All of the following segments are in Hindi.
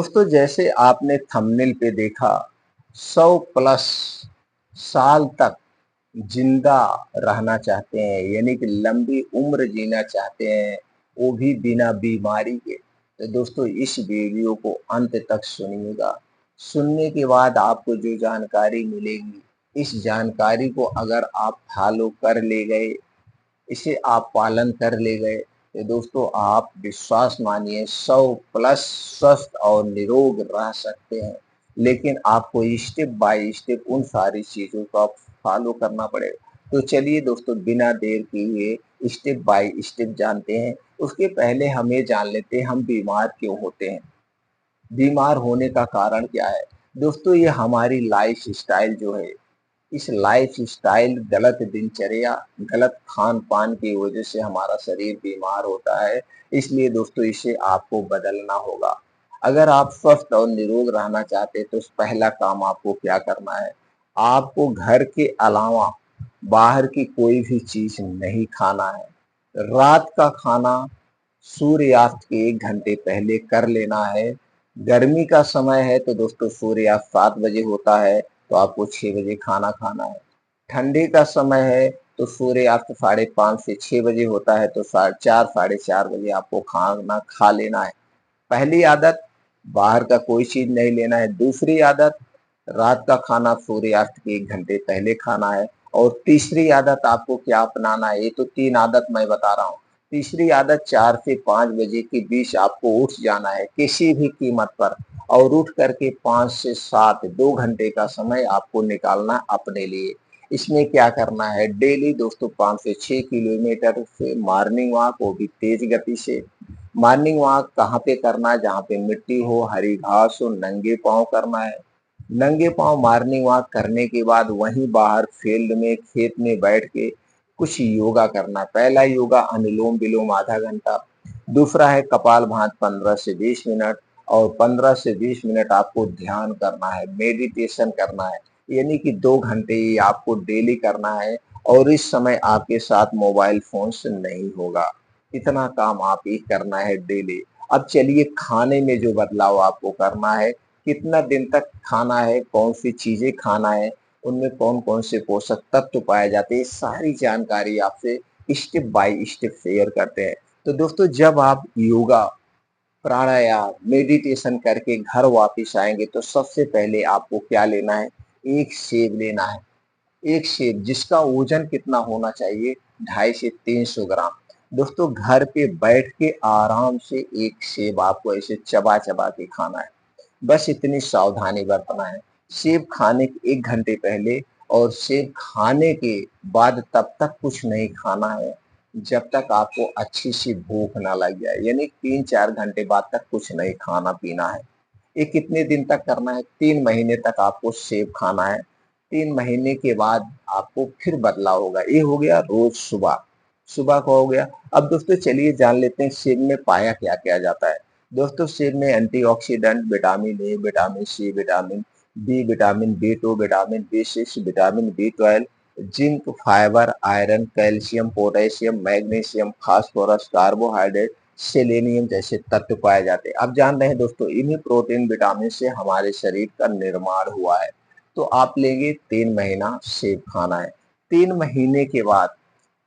दोस्तों जैसे आपने थंबनेल पे देखा 100 प्लस साल तक जिंदा रहना चाहते हैं यानी कि लंबी उम्र जीना चाहते हैं वो भी बिना बीमारी के। तो दोस्तों इस वीडियो को अंत तक सुनिएगा। सुनने के बाद आपको जो जानकारी मिलेगी इस जानकारी को अगर आप फॉलो कर ले गए, इसे आप पालन कर ले गए तो दोस्तों आप विश्वास मानिए 100 प्लस स्वस्थ और निरोग रह सकते हैं। लेकिन आपको स्टेप बाय स्टेप उन सारी चीजों को फॉलो करना पड़ेगा। तो चलिए दोस्तों बिना देर किए स्टेप बाय स्टेप जानते हैं। उसके पहले हम ये जान लेते हैं हम बीमार क्यों होते हैं। बीमार होने का कारण क्या है दोस्तों, ये हमारी लाइफ स्टाइल जो है, इस लाइफ स्टाइल गलत दिनचर्या गलत खान पान की वजह से हमारा शरीर बीमार होता है। इसलिए दोस्तों इसे आपको बदलना होगा। अगर आप स्वस्थ और निरोग रहना चाहते हैं तो पहला काम आपको क्या करना है, आपको घर के अलावा बाहर की कोई भी चीज नहीं खाना है। रात का खाना सूर्यास्त के 1 घंटे पहले कर लेना है। गर्मी का समय है तो दोस्तों सूर्यास्त 7 बजे होता है तो आपको 6 बजे खाना खाना है। ठंडी का समय है तो सूर्यास्त 5:30 से 6 बजे होता है तो 4:30 4:30 बजे आपको खाना खा लेना है। पहली आदत बाहर का कोई चीज नहीं लेना है। दूसरी आदत रात का खाना सूर्यास्त के 1 घंटे पहले खाना है। और तीसरी आदत आपको क्या अपनाना है, ये तो 3 आदत मैं बता रहा हूँ। तीसरी आदत 4 से 5 बजे के बीच आपको उठ जाना है किसी भी कीमत पर। और उठ करके 5 से 7 2 घंटे का समय आपको निकालना अपने लिए। इसमें क्या करना है, डेली दोस्तों 5 से 6 किलोमीटर से मॉर्निंग वॉक, वो भी तेज गति से। मॉर्निंग वॉक कहाँ पे करना है, जहाँ पे मिट्टी हो, हरी घास हो, नंगे पाँव करना है। नंगे पाँव मॉर्निंग वॉक करने के बाद वहीं बाहर फील्ड में खेत में बैठ के कुछ योगा करना है। पहला योगा अनुलोम विलोम आधा घंटा, दूसरा है कपालभाति 15 से 20 मिनट, और 15 से 20 मिनट आपको ध्यान करना है, मेडिटेशन करना है। यानी कि 2 घंटे ही आपको डेली करना है। और इस समय आपके साथ मोबाइल फोन से नहीं होगा। इतना काम आप ही करना है डेली। अब चलिए खाने में जो बदलाव आपको करना है, कितना दिन तक खाना है, कौन सी चीजें खाना है, उनमें कौन कौन से पोषक तत्व पाए जाते हैं, सारी जानकारी आपसे स्टेप बाय स्टेप शेयर करते हैं। तो दोस्तों जब आप योगा प्राणायाम मेडिटेशन करके घर वापिस आएंगे तो सबसे पहले आपको क्या लेना है, एक सेब लेना है। एक सेब जिसका वजन कितना होना चाहिए, 250 से 300 ग्राम। दोस्तों घर पे बैठ के आराम से एक सेब आपको ऐसे चबा चबा के खाना है। बस इतनी सावधानी बरतना है। सेब खाने के 1 घंटे पहले और सेब खाने के बाद तब तक कुछ नहीं खाना है जब तक आपको अच्छी सी भूख ना लग जाए। यानी 3-4 घंटे बाद तक कुछ नहीं खाना पीना है। ये कितने दिन तक करना है, 3 महीने तक आपको सेब खाना है। 3 महीने के बाद आपको फिर बदलाव होगा। ये हो गया रोज सुबह, सुबह का हो गया। अब दोस्तों चलिए जान लेते हैं सेब में पाया क्या क्या जाता है। दोस्तों सेब में antioxidant vitamin A, vitamin C, vitamin B, vitamin B 2, vitamin B 6, vitamin B 12, zinc, fibre, iron, calcium, potassium, magnesium, phosphorus, carbohydrate, selenium जैसे तत्व पाए जाते हैं। अब जान रहे हैं दोस्तों इन्हीं प्रोटीन विटामिन से हमारे शरीर का निर्माण हुआ है। तो आप लेंगे 3 महीना सेब खाना है। 3 महीने के बाद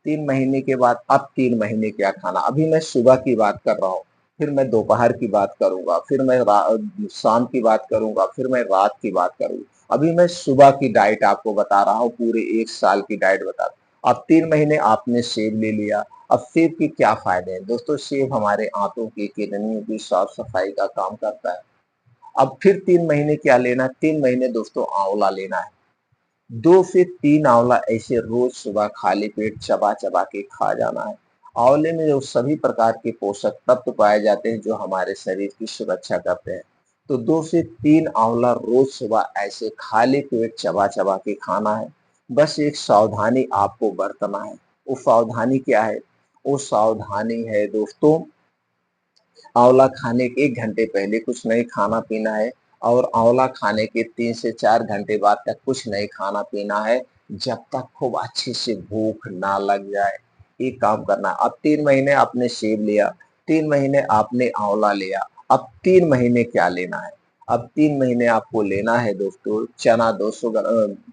3 महीने के बाद अब 3 महीने क्या खाना, अभी मैं सुबह की बात कर रहा हूँ, फिर मैं दोपहर की बात करूंगा, फिर मैं शाम की बात करूंगा, फिर मैं रात की बात करूंगा। अभी मैं सुबह की डाइट आपको बता रहा हूँ, पूरे 1 साल की डाइट बता रहा हूँ। अब 3 महीने आपने सेब ले लिया। अब सेब के क्या फायदे हैं दोस्तों, सेब हमारे आंतों की किडनियों की साफ सफाई का काम करता है। अब फिर 3 महीने क्या लेना, 3 महीने दोस्तों आंवला लेना है। 2 से 3 आंवला ऐसे रोज सुबह खाली पेट चबा चबा के खा जाना है। आंवले में जो सभी प्रकार के पोषक तत्व पाए जाते हैं जो हमारे शरीर की सुरक्षा करते हैं। तो 2 से 3 आंवला रोज सुबह ऐसे खाली पेट चबा चबा के खाना है। बस एक सावधानी आपको बरतना है। वो सावधानी क्या है, वो सावधानी है दोस्तों, आंवला खाने के 1 घंटे पहले कुछ नहीं खाना पीना है। और आंवला खाने के 3 से 4 घंटे बाद तक कुछ नहीं खाना पीना है जब तक खूब अच्छे से भूख ना लग जाए। ये काम करना है। अब 3 महीने आपने सेब लिया, 3 महीने आपने आंवला लिया। अब 3 महीने क्या लेना है? अब 3 महीने आपको लेना है दोस्तों चना 200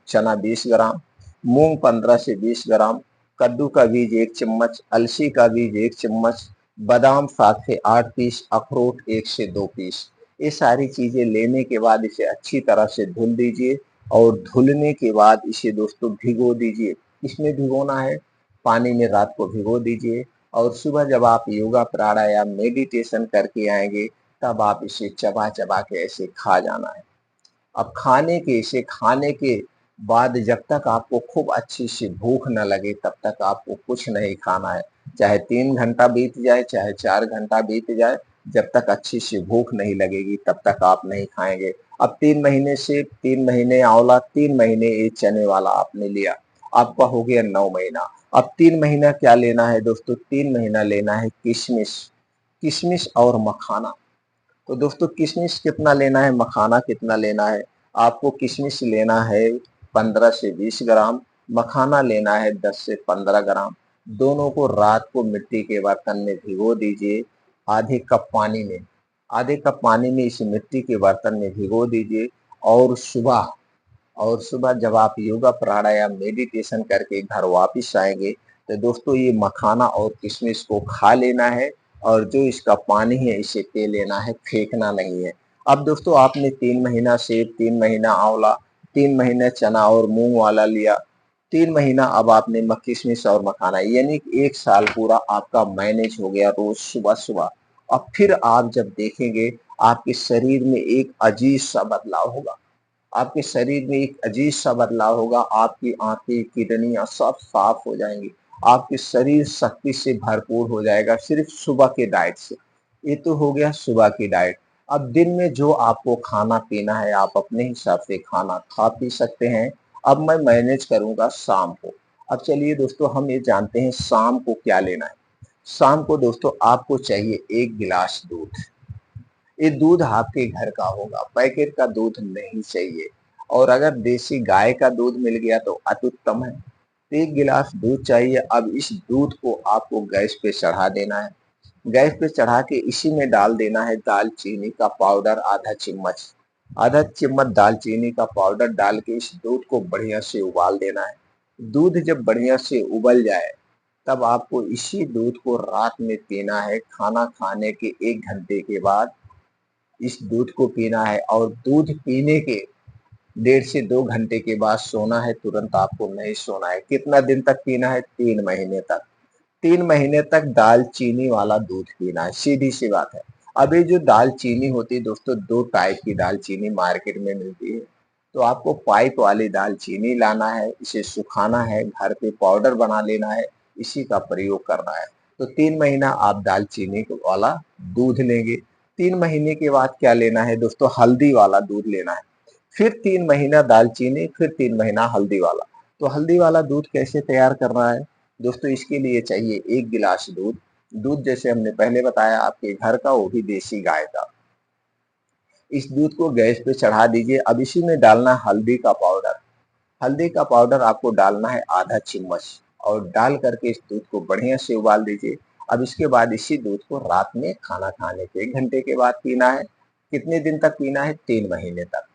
चना 20 ग्राम, मूंग 15 से 20 ग्राम, कद्दू का बीज 1 चम्मच, अलसी का बीज 1 चम्मच, बादाम 7 से 8 पीस, अखरोट 1 से 2 पीस। ये सारी चीजें लेने के बाद इसे अच्छी तरह से धुल दीजिए और धुलने के बाद इसे दोस्तों भिगो दीजिए। इसमें भिगोना है, पानी में रात को भिगो दीजिए और सुबह जब आप योगा प्राणायाम मेडिटेशन करके आएंगे तब आप इसे चबा चबा के ऐसे खा जाना है। अब इसे खाने के बाद जब तक आपको खूब अच्छी सी भूख न लगे तब तक आपको कुछ नहीं खाना है। चाहे 3 घंटा बीत जाए, चाहे 4 घंटा बीत जाए, जब तक अच्छी सी भूख नहीं लगेगी तब तक आप नहीं खाएंगे। अब 3 महीने से 3 महीने आंवला, 3 महीने ये चने वाला आपने लिया, आपका हो गया 9 महीना। अब 3 महीना क्या लेना है दोस्तों? 3 महीना लेना है किशमिश, किशमिश और मखाना। तो दोस्तों किशमिश कितना लेना है, मखाना कितना लेना है? आपको किशमिश लेना है 15 से 20 ग्राम, मखाना लेना है 10 से 15 ग्राम। दोनों को रात को मिट्टी के बर्तन में भिगो दीजिए, आधे कप पानी में, आधे कप पानी में इस मिट्टी के बर्तन में भिगो दीजिए और सुबह जब आप योगा प्राणायाम मेडिटेशन करके घर वापस आएंगे तो दोस्तों ये मखाना और किशमिश को खा लेना है और जो इसका पानी है इसे पी लेना है, फेंकना नहीं है। अब दोस्तों आपने 3 महीना सेब, 3 महीना आंवला, 3 महीने चना और मूंग वाला लिया, 3 महीना अब आपने किशमिश और मखाना, यानी कि 1 साल पूरा आपका मैनेज हो गया रोज सुबह सुबह। अब फिर आप जब देखेंगे आपके शरीर में एक अजीब सा बदलाव होगा, आपके शरीर में एक अजीब सा बदलाव होगा, आपकी आंखें, किडनियां सब साफ हो जाएंगी, आपके शरीर शक्ति से भरपूर हो जाएगा सिर्फ सुबह के डाइट से। ये तो हो गया सुबह की डाइट। अब दिन में जो आपको खाना पीना है आप अपने हिसाब से खाना खा पी सकते हैं। अब मैं मैनेज करूंगा शाम को। अब चलिए दोस्तों हम ये जानते हैं शाम को क्या लेना है। शाम को दोस्तों आपको चाहिए 1 गिलास दूध। ये दूध आपके घर का होगा, पैकेट का दूध नहीं चाहिए। और अगर देसी गाय का दूध मिल गया तो अत्युत्तम है। तो 1 गिलास दूध चाहिए। अब इस दूध को आपको गैस पे चढ़ा देना है। गैस पे चढ़ा के इसी में डाल देना है दालचीनी का पाउडर आधा चम्मच। आधा चम्मच दालचीनी का पाउडर डाल के इस दूध को बढ़िया से उबाल देना है। दूध जब बढ़िया से उबल जाए तब आपको इसी दूध को रात में पीना है। खाना खाने के 1 घंटे के बाद इस दूध को पीना है और दूध पीने के 1.5 से 2 घंटे के बाद सोना है, तुरंत आपको नहीं सोना है। कितना दिन तक पीना है? 3 महीने तक। 3 महीने तक दालचीनी वाला दूध पीना है, सीधी सी बात है। अब ये जो दालचीनी होती है दोस्तों, 2 टाइप की दालचीनी मार्केट में मिलती है। तो आपको पाइप वाली दालचीनी लाना है, इसे सुखाना है, घर पे पाउडर बना लेना है, इसी का प्रयोग करना है। तो 3 महीना आप दालचीनी वाला दूध लेंगे। 3 महीने के बाद क्या लेना है दोस्तों? हल्दी वाला दूध लेना है। फिर 3 महीना दालचीनी, फिर 3 महीना हल्दी वाला। तो हल्दी वाला दूध कैसे तैयार करना है दोस्तों? इसके लिए चाहिए 1 गिलास दूध। दूध जैसे हमने पहले बताया आपके घर का, वो भी देसी गाय का। इस दूध को गैस पे चढ़ा दीजिए। अब इसी में डालना हल्दी का पाउडर। हल्दी का पाउडर आपको डालना है आधा चम्मच और डाल करके इस दूध को बढ़िया से उबाल दीजिए। अब इसके बाद इसी दूध को रात में खाना खाने के 1 घंटे के बाद पीना है। कितने दिन तक पीना है? 3 महीने तक।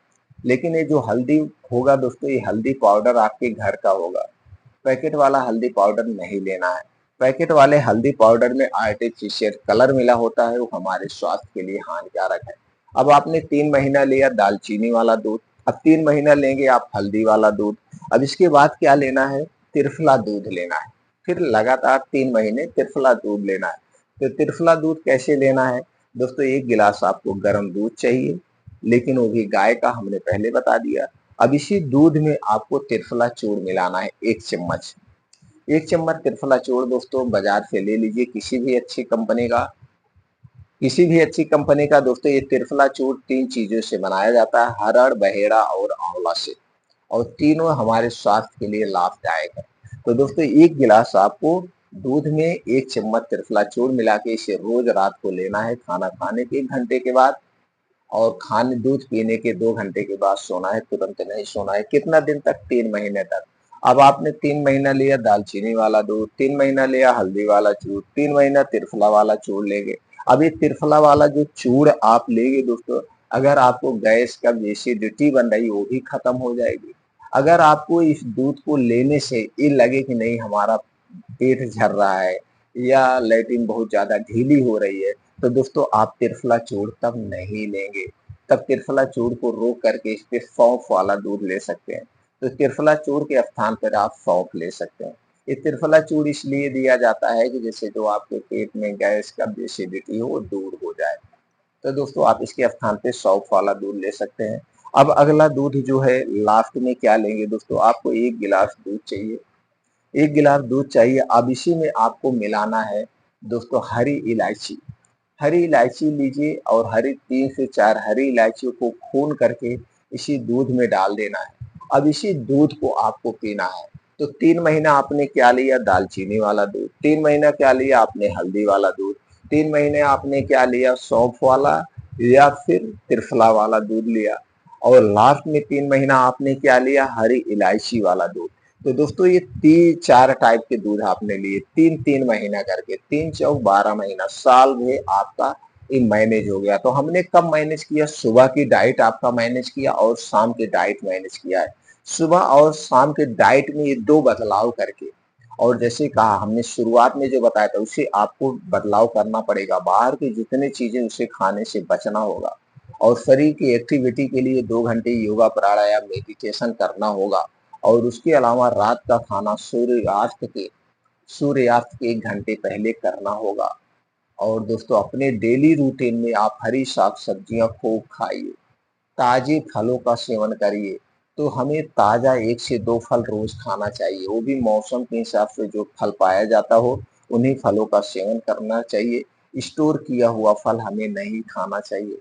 लेकिन ये जो हल्दी होगा दोस्तों, ये हल्दी पाउडर आपके घर का होगा, पैकेट वाला हल्दी पाउडर नहीं लेना है। पैकेट वाले हल्दी पाउडर में आर्टिफिशियल कलर मिला होता है, वो हमारे स्वास्थ्य के लिए हानिकारक है। अब आपने 3 महीना लिया दालचीनी वाला दूध, अब 3 महीना लेंगे आप हल्दी वाला दूध। अब इसके बाद क्या लेना है? त्रिफला दूध लेना है। फिर लगातार 3 महीने त्रिफला दूध लेना है। तो त्रिफला दूध कैसे लेना है दोस्तों? 1 गिलास आपको गर्म दूध चाहिए, लेकिन वो भी गाय का, हमने पहले बता दिया। अब इसी दूध में आपको त्रिफला चूर्ण मिलाना है 1 चम्मच। 1 चम्मच त्रिफला चूर्ण दोस्तों बाजार से ले लीजिए, किसी भी अच्छी कंपनी का दोस्तों। ये त्रिफला चूर्ण 3 चीजों से बनाया जाता है, हरड़, बहेड़ा और आंवला से, और तीनों हमारे स्वास्थ्य के लिए लाभदायक है। तो दोस्तों 1 गिलास आपको दूध में 1 चम्मच त्रिफला चूर्ण मिला के इसे रोज रात को लेना है, खाना खाने के 1 घंटे के बाद और खाने दूध पीने के 2 घंटे के बाद सोना है, तुरंत नहीं सोना है। कितना दिन तक? 3 महीने तक। अब आपने 3 महीना लिया दालचीनी वाला दूध, 3 महीना लिया हल्दी वाला चूर्ण, 3 महीना त्रिफला वाला चूर्ण लेंगे। अब ये त्रिफला वाला जो चूर्ण आप लेंगे दोस्तों, अगर आपको गैस का एसिडिटी बन रही है वो भी खत्म हो जाएगी। अगर आपको इस दूध को लेने से ये लगे कि नहीं हमारा पेट झड़ रहा है या लैट्रिन बहुत ज़्यादा ढीली हो रही है, तो दोस्तों आप त्रिफला चूर्ण तब नहीं लेंगे। तब त्रिफला चूर्ण को रोक करके इस पे सौंफ वाला दूध ले सकते हैं। तो त्रिफला चूर्ण के स्थान पर आप सौंफ ले सकते हैं। ये त्रिफला चूर्ण इसलिए दिया जाता है कि जैसे जो आपके पेट में गैस का एसिडिटी हो वो दूर हो जाए। तो दोस्तों आप इसके स्थान पे सौंफ वाला दूध ले सकते हैं। अब अगला दूध जो है लास्ट में क्या लेंगे दोस्तों, आपको 1 गिलास दूध चाहिए। 1 गिलास दूध चाहिए। अब इसी में आपको मिलाना है दोस्तों हरी इलायची। हरी इलायची लीजिए और हरी 3 से 4 हरी इलायचियों को भून करके इसी दूध में डाल देना है। अब इसी दूध को आपको पीना है। तो 3 महीना आपने क्या लिया, दालचीनी वाला दूध, 3 महीना क्या लिया आपने, हल्दी वाला दूध, 3 महीने आपने क्या लिया, सौंफ वाला या फिर त्रिफला वाला दूध लिया, और लास्ट में 3 महीना आपने क्या लिया, हरी इलायची वाला दूध। तो दोस्तों ये 3-4 टाइप के दूध आपने लिए 3-3 महीना करके, 3 चौक 12 महीना, साल में आपका ये मैनेज हो गया। तो हमने कब मैनेज किया, सुबह की डाइट आपका मैनेज किया और शाम की डाइट मैनेज किया है। सुबह और शाम के डाइट में ये 2 बदलाव करके, और जैसे कहा हमने शुरुआत में जो बताया था उसे आपको बदलाव करना पड़ेगा। बाहर की जितनी चीजें उसे खाने से बचना होगा और शरीर की एक्टिविटी के लिए 2 घंटे योगा प्राणायाम मेडिटेशन करना होगा। और उसके अलावा रात का खाना सूर्यास्त के 1 घंटे पहले करना होगा। और दोस्तों अपने डेली रूटीन में आप हरी साग सब्जियां खूब खाइए, ताजे फलों का सेवन करिए। तो हमें ताजा 1 से 2 फल रोज खाना चाहिए, वो भी मौसम के हिसाब से जो फल पाया जाता हो उन्हीं फलों का सेवन करना चाहिए। स्टोर किया हुआ फल हमें नहीं खाना चाहिए।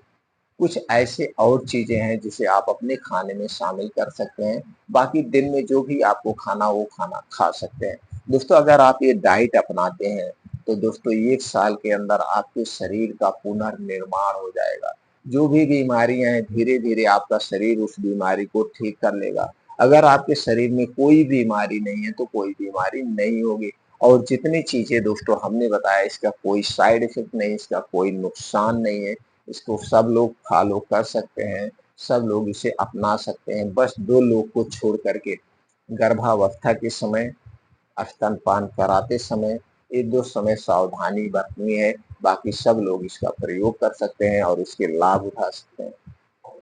कुछ ऐसे और चीजें हैं जिसे आप अपने खाने में शामिल कर सकते हैं। बाकी दिन में जो भी आपको खाना वो खाना खा सकते हैं। दोस्तों अगर आप ये डाइट अपनाते हैं तो दोस्तों 1 साल के अंदर आपके शरीर का पुनर्निर्माण हो जाएगा। जो भी बीमारियां हैं धीरे-धीरे आपका शरीर उस बीमारी को ठीक कर लेगा। अगर आपके शरीर में कोई बीमारी नहीं है तो कोई बीमारी नहीं होगी। और जितनी चीजें दोस्तों हमने बताया इसका कोई साइड इफेक्ट नहीं, इसका कोई नुकसान नहीं है। इसको सब लोग फॉलो कर सकते हैं, सब लोग इसे अपना सकते हैं। बस 2 लोग को छोड़ करके गर्भावस्था के समय, स्तनपान कराते समय, ये 2 समय सावधानी बरतनी है। बाकी सब लोग इसका प्रयोग कर सकते हैं और इसके लाभ उठा सकते हैं।